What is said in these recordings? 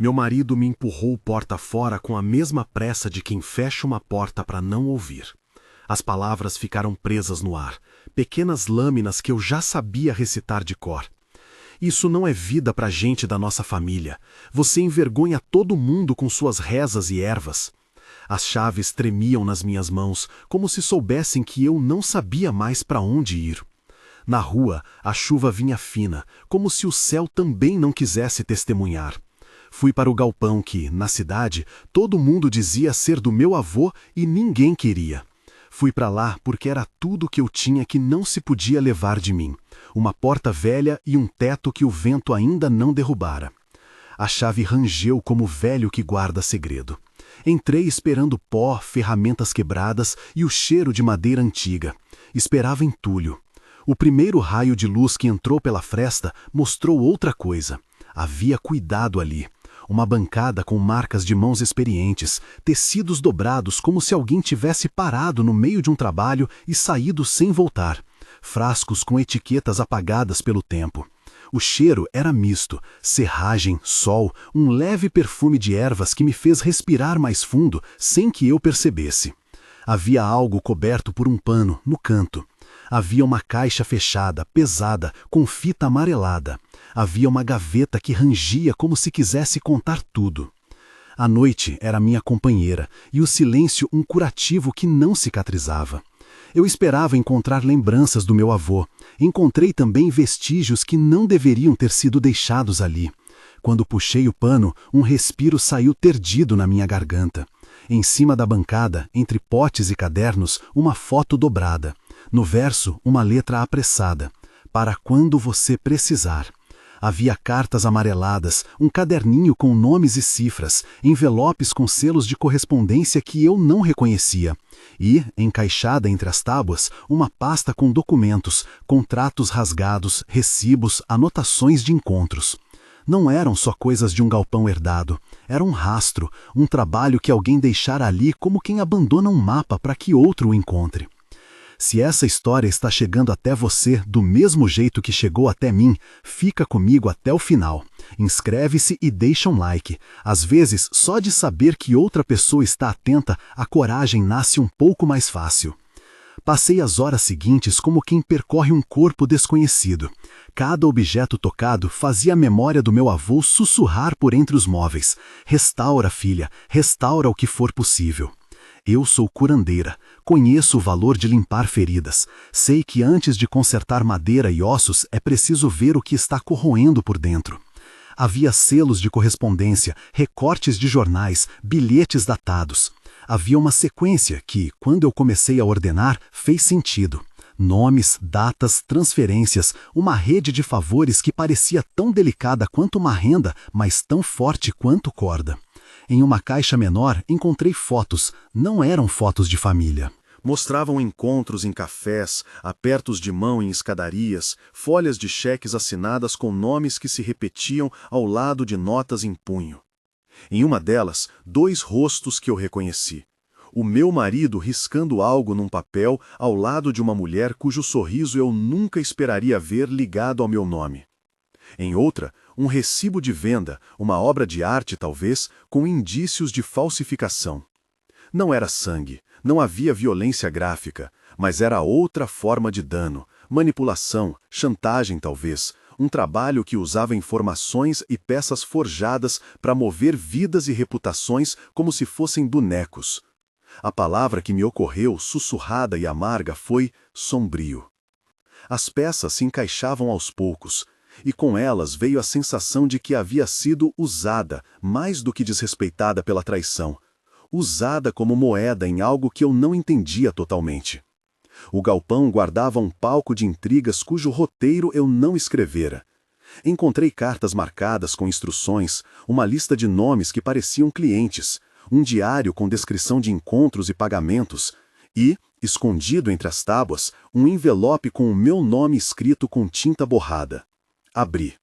Meu marido me empurrou porta fora com a mesma pressa de quem fecha uma porta para não ouvir. As palavras ficaram presas no ar, pequenas lâminas que eu já sabia recitar de cor. Isso não é vida para gente da nossa família. Você envergonha todo mundo com suas rezas e ervas. As chaves tremiam nas minhas mãos, como se soubessem que eu não sabia mais para onde ir. Na rua, a chuva vinha fina, como se o céu também não quisesse testemunhar. Fui para o galpão que, na cidade, todo mundo dizia ser do meu avô e ninguém queria. Fui para lá porque era tudo que eu tinha que não se podia levar de mim. Uma porta velha e um teto que o vento ainda não derrubara. A chave rangeu como velho que guarda segredo. Entrei esperando pó, ferramentas quebradas e o cheiro de madeira antiga. Esperava entulho. O primeiro raio de luz que entrou pela fresta mostrou outra coisa. Havia cuidado ali. Uma bancada com marcas de mãos experientes, tecidos dobrados como se alguém tivesse parado no meio de um trabalho e saído sem voltar. Frascos com etiquetas apagadas pelo tempo. O cheiro era misto, serragem, sol, um leve perfume de ervas que me fez respirar mais fundo sem que eu percebesse. Havia algo coberto por um pano, no canto. Havia uma caixa fechada, pesada, com fita amarelada. Havia uma gaveta que rangia como se quisesse contar tudo. A noite era minha companheira e o silêncio um curativo que não cicatrizava. Eu esperava encontrar lembranças do meu avô. Encontrei também vestígios que não deveriam ter sido deixados ali. Quando puxei o pano, um respiro saiu terdido na minha garganta. Em cima da bancada, entre potes e cadernos, uma foto dobrada. No verso, uma letra apressada. Para quando você precisar. Havia cartas amareladas, um caderninho com nomes e cifras, envelopes com selos de correspondência que eu não reconhecia. E, encaixada entre as tábuas, uma pasta com documentos, contratos rasgados, recibos, anotações de encontros. Não eram só coisas de um galpão herdado. Era um rastro, um trabalho que alguém deixara ali como quem abandona um mapa para que outro o encontre. Se essa história está chegando até você do mesmo jeito que chegou até mim, fica comigo até o final. Inscreve-se e deixa um like. Às vezes, só de saber que outra pessoa está atenta, a coragem nasce um pouco mais fácil. Passei as horas seguintes como quem percorre um corpo desconhecido. Cada objeto tocado fazia a memória do meu avô sussurrar por entre os móveis. Restaura, filha, restaura o que for possível. Eu sou curandeira, conheço o valor de limpar feridas. Sei que antes de consertar madeira e ossos é preciso ver o que está corroendo por dentro. Havia selos de correspondência, recortes de jornais, bilhetes datados. Havia uma sequência que, quando eu comecei a ordenar, fez sentido. Nomes, datas, transferências, uma rede de favores que parecia tão delicada quanto uma renda, mas tão forte quanto corda. Em uma caixa menor, encontrei fotos. Não eram fotos de família. Mostravam encontros em cafés, apertos de mão em escadarias, folhas de cheques assinadas com nomes que se repetiam ao lado de notas em punho. Em uma delas, 2 rostos que eu reconheci. O meu marido riscando algo num papel ao lado de uma mulher cujo sorriso eu nunca esperaria ver ligado ao meu nome. Em outra, um recibo de venda, uma obra de arte talvez, com indícios de falsificação. Não era sangue, não havia violência gráfica, mas era outra forma de dano, manipulação, chantagem talvez, um trabalho que usava informações e peças forjadas para mover vidas e reputações como se fossem bonecos. A palavra que me ocorreu, sussurrada e amarga, foi sombrio. As peças se encaixavam aos poucos, e com elas veio a sensação de que havia sido usada, mais do que desrespeitada pela traição. Usada como moeda em algo que eu não entendia totalmente. O galpão guardava um palco de intrigas cujo roteiro eu não escrevera. Encontrei cartas marcadas com instruções, uma lista de nomes que pareciam clientes, um diário com descrição de encontros e pagamentos, e, escondido entre as tábuas, um envelope com o meu nome escrito com tinta borrada. Abri.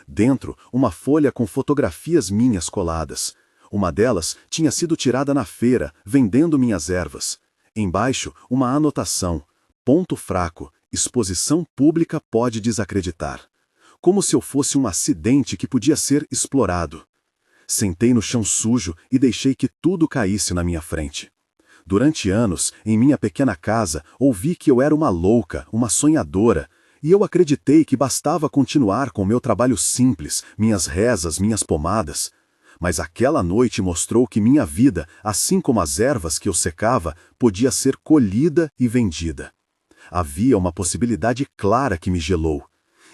Dentro, uma folha com fotografias minhas coladas. Uma delas tinha sido tirada na feira, vendendo minhas ervas. Embaixo, uma anotação. Ponto fraco. Exposição pública pode desacreditar. Como se eu fosse um acidente que podia ser explorado. Sentei no chão sujo e deixei que tudo caísse na minha frente. Durante anos, em minha pequena casa, ouvi que eu era uma louca, uma sonhadora, e eu acreditei que bastava continuar com meu trabalho simples, minhas rezas, minhas pomadas. Mas aquela noite mostrou que minha vida, assim como as ervas que eu secava, podia ser colhida e vendida. Havia uma possibilidade clara que me gelou.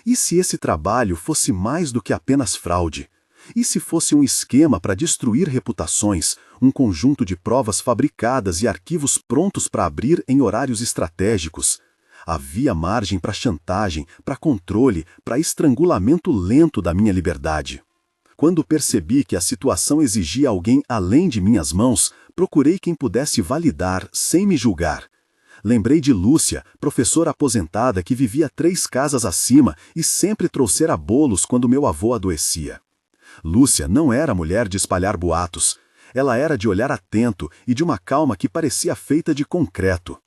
E se esse trabalho fosse mais do que apenas fraude? E se fosse um esquema para destruir reputações, um conjunto de provas fabricadas e arquivos prontos para abrir em horários estratégicos? Havia margem para chantagem, para controle, para estrangulamento lento da minha liberdade. Quando percebi que a situação exigia alguém além de minhas mãos, procurei quem pudesse validar sem me julgar. Lembrei de Lúcia, professora aposentada que vivia 3 casas acima e sempre trouxera bolos quando meu avô adoecia. Lúcia não era mulher de espalhar boatos. Ela era de olhar atento e de uma calma que parecia feita de concreto.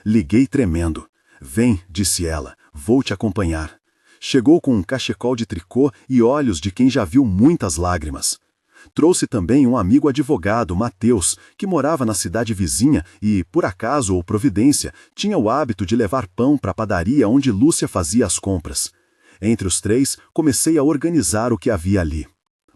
Liguei tremendo. Vem, disse ela, vou te acompanhar. Chegou com um cachecol de tricô e olhos de quem já viu muitas lágrimas. Trouxe também um amigo advogado, Mateus, que morava na cidade vizinha e, por acaso ou providência, tinha o hábito de levar pão para a padaria onde Lúcia fazia as compras. Entre os 3, comecei a organizar o que havia ali.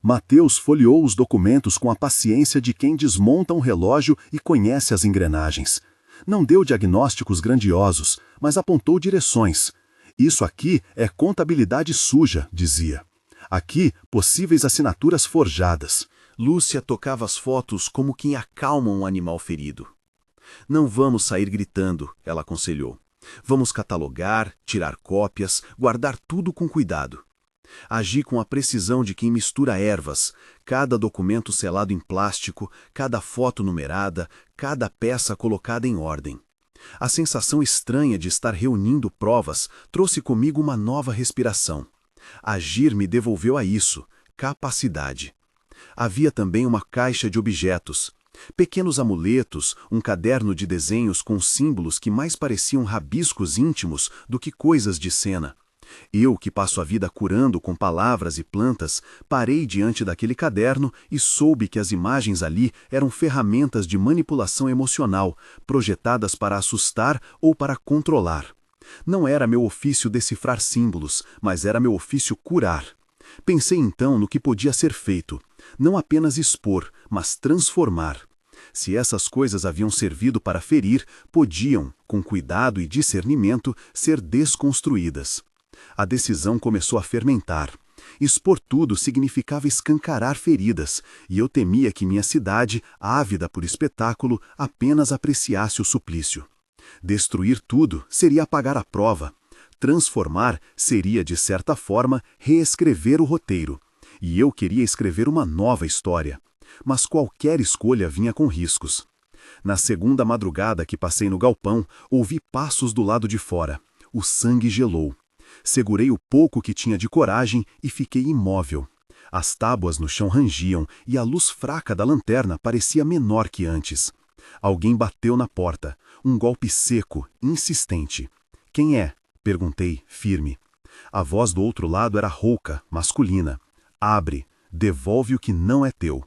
Mateus folheou os documentos com a paciência de quem desmonta um relógio e conhece as engrenagens. Não deu diagnósticos grandiosos, mas apontou direções. Isso aqui é contabilidade suja, dizia. Aqui, possíveis assinaturas forjadas. Lúcia tocava as fotos como quem acalma um animal ferido. Não vamos sair gritando, ela aconselhou. Vamos catalogar, tirar cópias, guardar tudo com cuidado. Agi com a precisão de quem mistura ervas, cada documento selado em plástico, cada foto numerada, cada peça colocada em ordem. A sensação estranha de estar reunindo provas trouxe comigo uma nova respiração. Agir me devolveu a isso, capacidade. Havia também uma caixa de objetos, pequenos amuletos, um caderno de desenhos com símbolos que mais pareciam rabiscos íntimos do que coisas de cena. Eu, que passo a vida curando com palavras e plantas, parei diante daquele caderno e soube que as imagens ali eram ferramentas de manipulação emocional, projetadas para assustar ou para controlar. Não era meu ofício decifrar símbolos, mas era meu ofício curar. Pensei então no que podia ser feito, não apenas expor, mas transformar. Se essas coisas haviam servido para ferir, podiam, com cuidado e discernimento, ser desconstruídas. A decisão começou a fermentar. Expor tudo significava escancarar feridas, e eu temia que minha cidade, ávida por espetáculo, apenas apreciasse o suplício. Destruir tudo seria apagar a prova. Transformar seria, de certa forma, reescrever o roteiro. E eu queria escrever uma nova história. Mas qualquer escolha vinha com riscos. Na segunda madrugada que passei no galpão, ouvi passos do lado de fora. O sangue gelou. Segurei o pouco que tinha de coragem e fiquei imóvel. As tábuas no chão rangiam e a luz fraca da lanterna parecia menor que antes. Alguém bateu na porta, um golpe seco, insistente. Quem é? Perguntei, firme. A voz do outro lado era rouca, masculina. Abre, devolve o que não é teu.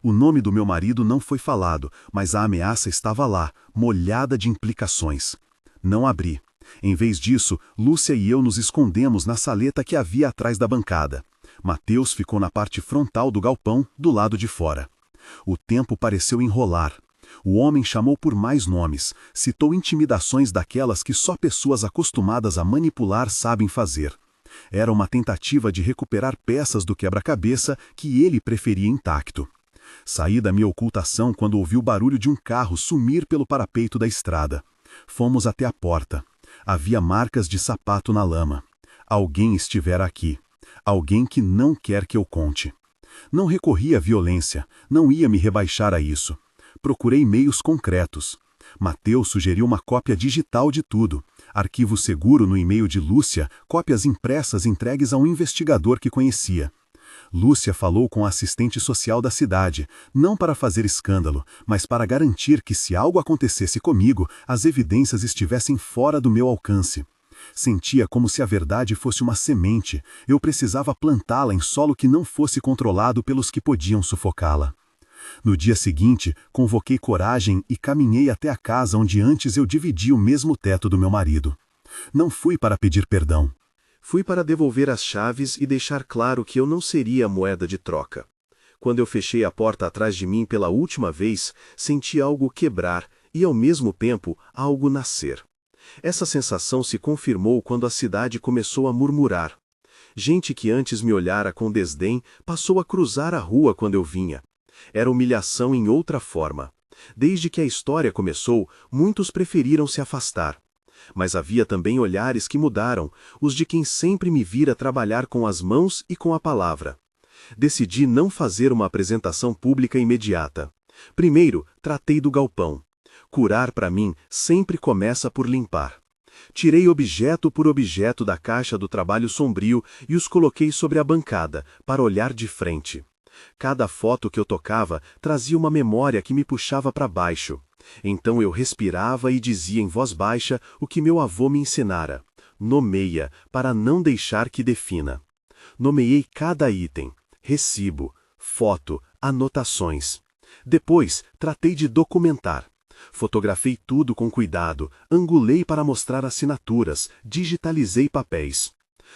O nome do meu marido não foi falado, mas a ameaça estava lá, molhada de implicações. Não abri. Em vez disso, Lúcia e eu nos escondemos na saleta que havia atrás da bancada. Mateus ficou na parte frontal do galpão, do lado de fora. O tempo pareceu enrolar. O homem chamou por mais nomes, citou intimidações daquelas que só pessoas acostumadas a manipular sabem fazer. Era uma tentativa de recuperar peças do quebra-cabeça que ele preferia intacto. Saí da minha ocultação quando ouvi o barulho de um carro sumir pelo parapeito da estrada. Fomos até a porta. Havia marcas de sapato na lama. Alguém estivera aqui. Alguém que não quer que eu conte. Não recorri à violência, não ia me rebaixar a isso. Procurei meios concretos. Mateus sugeriu uma cópia digital de tudo. Arquivo seguro no e-mail de Lúcia, cópias impressas entregues a um investigador que conhecia. Lúcia falou com a assistente social da cidade, não para fazer escândalo, mas para garantir que se algo acontecesse comigo, as evidências estivessem fora do meu alcance. Sentia como se a verdade fosse uma semente, eu precisava plantá-la em solo que não fosse controlado pelos que podiam sufocá-la. No dia seguinte, convoquei coragem e caminhei até a casa onde antes eu dividia o mesmo teto do meu marido. Não fui para pedir perdão. Fui para devolver as chaves e deixar claro que eu não seria moeda de troca. Quando eu fechei a porta atrás de mim pela última vez, senti algo quebrar e, ao mesmo tempo, algo nascer. Essa sensação se confirmou quando a cidade começou a murmurar. Gente que antes me olhara com desdém passou a cruzar a rua quando eu vinha. Era humilhação em outra forma. Desde que a história começou, muitos preferiram se afastar. Mas havia também olhares que mudaram, os de quem sempre me vira trabalhar com as mãos e com a palavra. Decidi não fazer uma apresentação pública imediata. Primeiro, tratei do galpão. Curar para mim sempre começa por limpar. Tirei objeto por objeto da caixa do trabalho sombrio e os coloquei sobre a bancada, para olhar de frente. Cada foto que eu tocava trazia uma memória que me puxava para baixo. Então eu respirava e dizia em voz baixa o que meu avô me ensinara. Nomeia, para não deixar que defina. Nomeei cada item, recibo, foto, anotações. Depois, tratei de documentar. Fotografei tudo com cuidado, angulei para mostrar assinaturas, digitalizei papéis.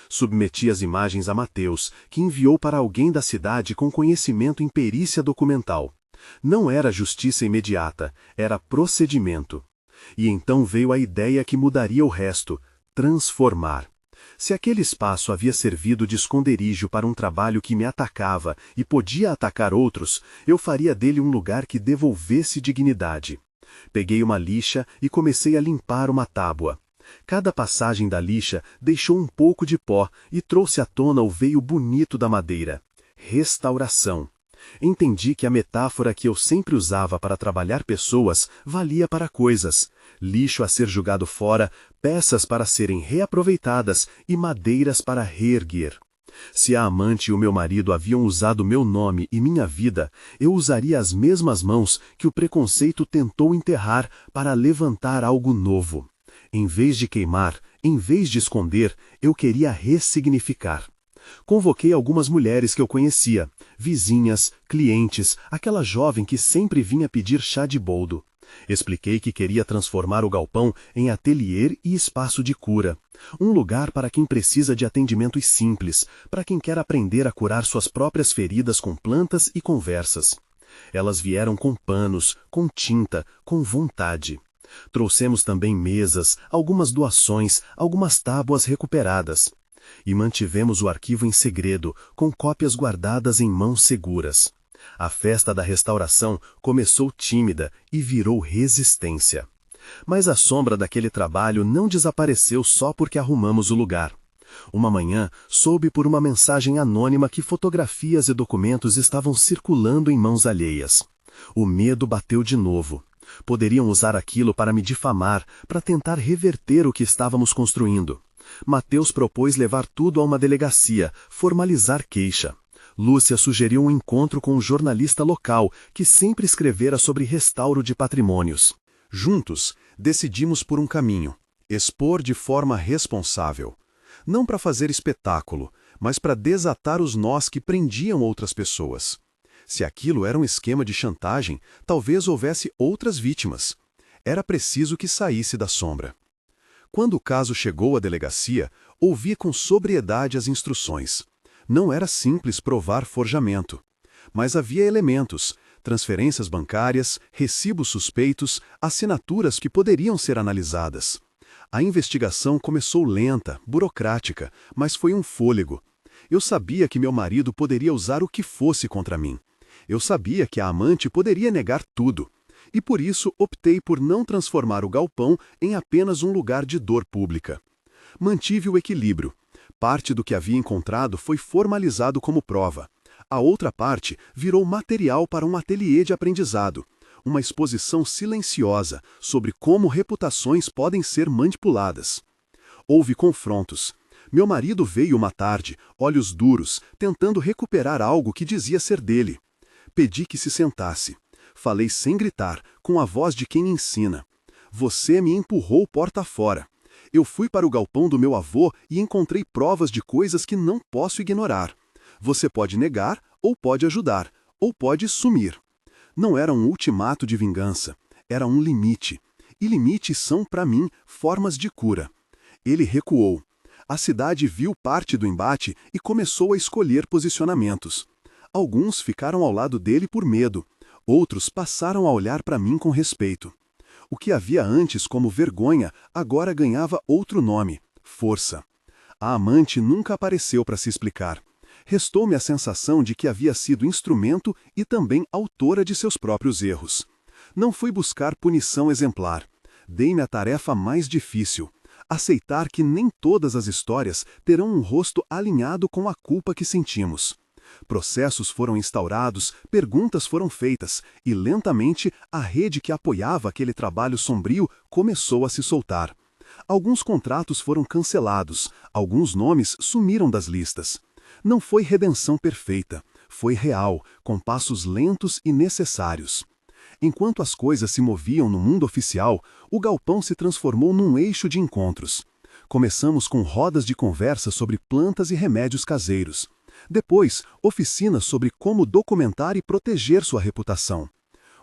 Submeti as imagens a Mateus, que enviou para alguém da cidade com conhecimento em perícia documental. Não era justiça imediata, era procedimento. E então veio a ideia que mudaria o resto: transformar. Se aquele espaço havia servido de esconderijo para um trabalho que me atacava e podia atacar outros, eu faria dele um lugar que devolvesse dignidade. Peguei uma lixa e comecei a limpar uma tábua. Cada passagem da lixa deixou um pouco de pó e trouxe à tona o veio bonito da madeira. Restauração. Entendi que a metáfora que eu sempre usava para trabalhar pessoas valia para coisas: lixo a ser jogado fora, peças para serem reaproveitadas e madeiras para reerguer. Se a amante e o meu marido haviam usado meu nome e minha vida, eu usaria as mesmas mãos que o preconceito tentou enterrar para levantar algo novo. Em vez de queimar, em vez de esconder, eu queria ressignificar. Convoquei algumas mulheres que eu conhecia, vizinhas, clientes, aquela jovem que sempre vinha pedir chá de boldo. Expliquei que queria transformar o galpão em ateliê e espaço de cura. Um lugar para quem precisa de atendimentos simples, para quem quer aprender a curar suas próprias feridas com plantas e conversas. Elas vieram com panos, com tinta, com vontade. Trouxemos também mesas, algumas doações, algumas tábuas recuperadas. E mantivemos o arquivo em segredo, com cópias guardadas em mãos seguras. A festa da restauração começou tímida e virou resistência. Mas a sombra daquele trabalho não desapareceu só porque arrumamos o lugar. Uma manhã, soube por uma mensagem anônima que fotografias e documentos estavam circulando em mãos alheias. O medo bateu de novo. Poderiam usar aquilo para me difamar, para tentar reverter o que estávamos construindo. Mateus propôs levar tudo a uma delegacia, formalizar queixa. Lúcia sugeriu um encontro com um jornalista local que sempre escrevera sobre restauro de patrimônios. Juntos, decidimos por um caminho: expor de forma responsável. Não para fazer espetáculo, mas para desatar os nós que prendiam outras pessoas. Se aquilo era um esquema de chantagem, talvez houvesse outras vítimas. Era preciso que saísse da sombra. Quando o caso chegou à delegacia, ouvi com sobriedade as instruções. Não era simples provar forjamento. Mas havia elementos: transferências bancárias, recibos suspeitos, assinaturas que poderiam ser analisadas. A investigação começou lenta, burocrática, mas foi um fôlego. Eu sabia que meu marido poderia usar o que fosse contra mim. Eu sabia que a amante poderia negar tudo. E por isso optei por não transformar o galpão em apenas um lugar de dor pública. Mantive o equilíbrio. Parte do que havia encontrado foi formalizado como prova. A outra parte virou material para um ateliê de aprendizado, uma exposição silenciosa sobre como reputações podem ser manipuladas. Houve confrontos. Meu marido veio uma tarde, olhos duros, tentando recuperar algo que dizia ser dele. Pedi que se sentasse. Falei sem gritar, com a voz de quem ensina. Você me empurrou porta fora. Eu fui para o galpão do meu avô e encontrei provas de coisas que não posso ignorar. Você pode negar, ou pode ajudar, ou pode sumir. Não era um ultimato de vingança, era um limite. E limites são, para mim, formas de cura. Ele recuou. A cidade viu parte do embate e começou a escolher posicionamentos. Alguns ficaram ao lado dele por medo, outros passaram a olhar para mim com respeito. O que havia antes como vergonha agora ganhava outro nome: força. A amante nunca apareceu para se explicar. Restou-me a sensação de que havia sido instrumento e também autora de seus próprios erros. Não fui buscar punição exemplar. Dei-me a tarefa mais difícil: aceitar que nem todas as histórias terão um rosto alinhado com a culpa que sentimos. Processos foram instaurados, perguntas foram feitas, e lentamente a rede que apoiava aquele trabalho sombrio começou a se soltar. Alguns contratos foram cancelados, alguns nomes sumiram das listas. Não foi redenção perfeita, foi real, com passos lentos e necessários. Enquanto as coisas se moviam no mundo oficial, o galpão se transformou num eixo de encontros. Começamos com rodas de conversa sobre plantas e remédios caseiros. Depois, oficinas sobre como documentar e proteger sua reputação.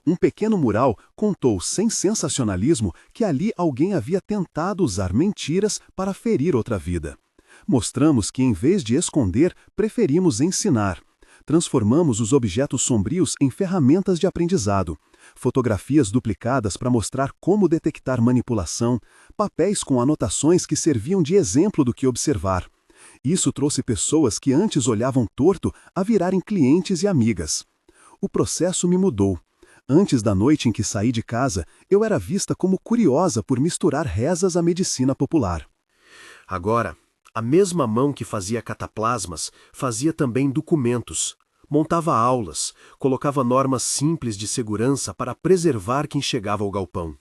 Um pequeno mural contou sem sensacionalismo que ali alguém havia tentado usar mentiras para ferir outra vida. Mostramos que, em vez de esconder, preferimos ensinar. Transformamos os objetos sombrios em ferramentas de aprendizado. Fotografias duplicadas para mostrar como detectar manipulação, papéis com anotações que serviam de exemplo do que observar. Isso trouxe pessoas que antes olhavam torto a virarem clientes e amigas. O processo me mudou. Antes da noite em que saí de casa, eu era vista como curiosa por misturar rezas à medicina popular. Agora, a mesma mão que fazia cataplasmas fazia também documentos. Montava aulas, colocava normas simples de segurança para preservar quem chegava ao galpão.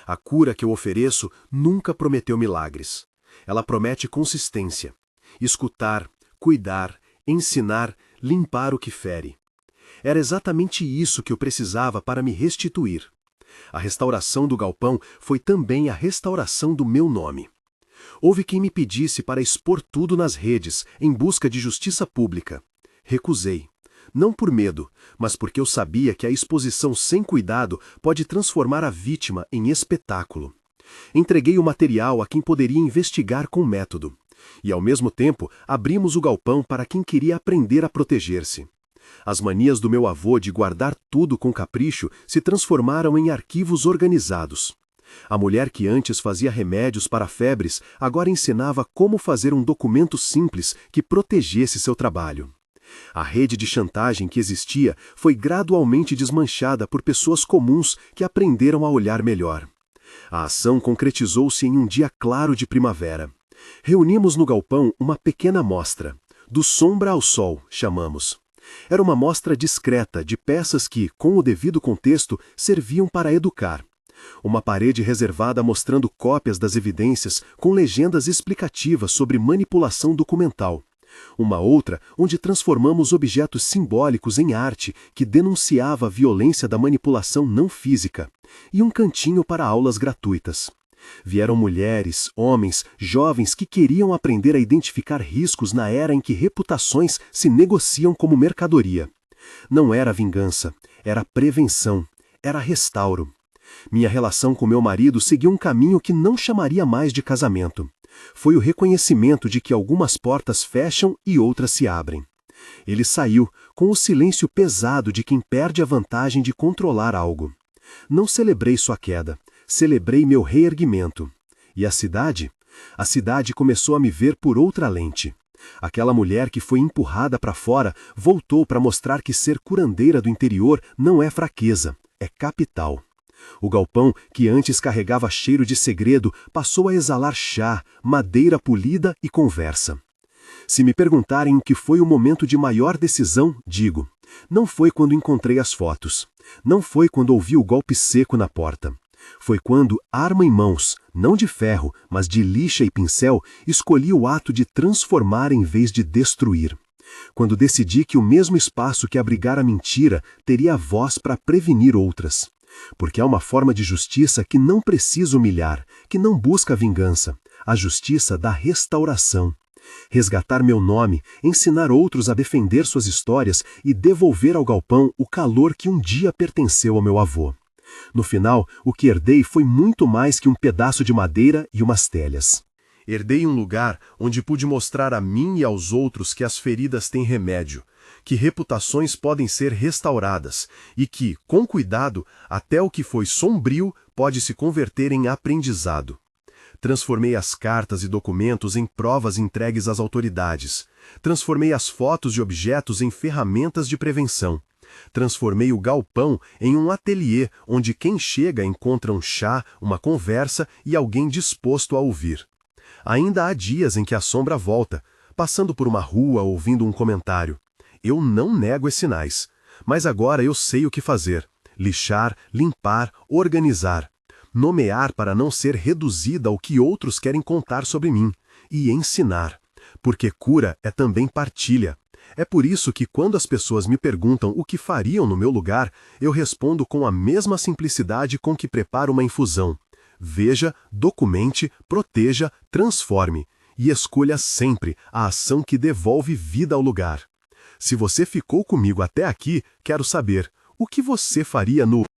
A cura que eu ofereço nunca prometeu milagres. Ela promete consistência. Escutar, cuidar, ensinar, limpar o que fere. Era exatamente isso que eu precisava para me restituir. A restauração do galpão foi também a restauração do meu nome. Houve quem me pedisse para expor tudo nas redes, em busca de justiça pública. Recusei. Não por medo, mas porque eu sabia que a exposição sem cuidado pode transformar a vítima em espetáculo. Entreguei o material a quem poderia investigar com método. E, ao mesmo tempo, abrimos o galpão para quem queria aprender a proteger-se. As manias do meu avô de guardar tudo com capricho se transformaram em arquivos organizados. A mulher que antes fazia remédios para febres agora ensinava como fazer um documento simples que protegesse seu trabalho. A rede de chantagem que existia foi gradualmente desmanchada por pessoas comuns que aprenderam a olhar melhor. A ação concretizou-se em um dia claro de primavera. Reunimos no galpão uma pequena amostra. Do sombra ao sol, chamamos. Era uma amostra discreta de peças que, com o devido contexto, serviam para educar. Uma parede reservada mostrando cópias das evidências com legendas explicativas sobre manipulação documental. Uma outra onde transformamos objetos simbólicos em arte que denunciava a violência da manipulação não física. E um cantinho para aulas gratuitas. Vieram mulheres, homens, jovens que queriam aprender a identificar riscos na era em que reputações se negociam como mercadoria. Não era vingança, era prevenção, era restauro. Minha relação com meu marido seguiu um caminho que não chamaria mais de casamento. Foi o reconhecimento de que algumas portas fecham e outras se abrem. Ele saiu, com o silêncio pesado de quem perde a vantagem de controlar algo. Não celebrei sua queda. Celebrei meu reerguimento. E a cidade? A cidade começou a me ver por outra lente. Aquela mulher que foi empurrada para fora voltou para mostrar que ser curandeira do interior não é fraqueza, é capital. O galpão, que antes carregava cheiro de segredo, passou a exalar chá, madeira polida e conversa. Se me perguntarem o que foi o momento de maior decisão, digo: não foi quando encontrei as fotos. Não foi quando ouvi o golpe seco na porta. Foi quando, arma em mãos, não de ferro, mas de lixa e pincel, escolhi o ato de transformar em vez de destruir. Quando decidi que o mesmo espaço que abrigara a mentira teria voz para prevenir outras. Porque há uma forma de justiça que não precisa humilhar, que não busca vingança. a justiça da restauração. Resgatar meu nome, ensinar outros a defender suas histórias e devolver ao galpão o calor que um dia pertenceu ao meu avô. No final, o que herdei foi muito mais que um pedaço de madeira e umas telhas. Herdei um lugar onde pude mostrar a mim e aos outros que as feridas têm remédio, que reputações podem ser restauradas e que, com cuidado, até o que foi sombrio pode se converter em aprendizado. Transformei as cartas e documentos em provas entregues às autoridades. Transformei as fotos de objetos em ferramentas de prevenção. Transformei o galpão em um ateliê onde quem chega encontra um chá, uma conversa e alguém disposto a ouvir. Ainda há dias em que a sombra volta, passando por uma rua ouvindo um comentário. Eu não nego esses sinais, mas agora eu sei o que fazer: lixar, limpar, organizar. Nomear para não ser reduzida ao que outros querem contar sobre mim, e ensinar, porque cura é também partilha. É por isso que quando as pessoas me perguntam o que fariam no meu lugar, eu respondo com a mesma simplicidade com que preparo uma infusão. Veja, documente, proteja, transforme, e escolha sempre a ação que devolve vida ao lugar. Se você ficou comigo até aqui, quero saber, o que você faria no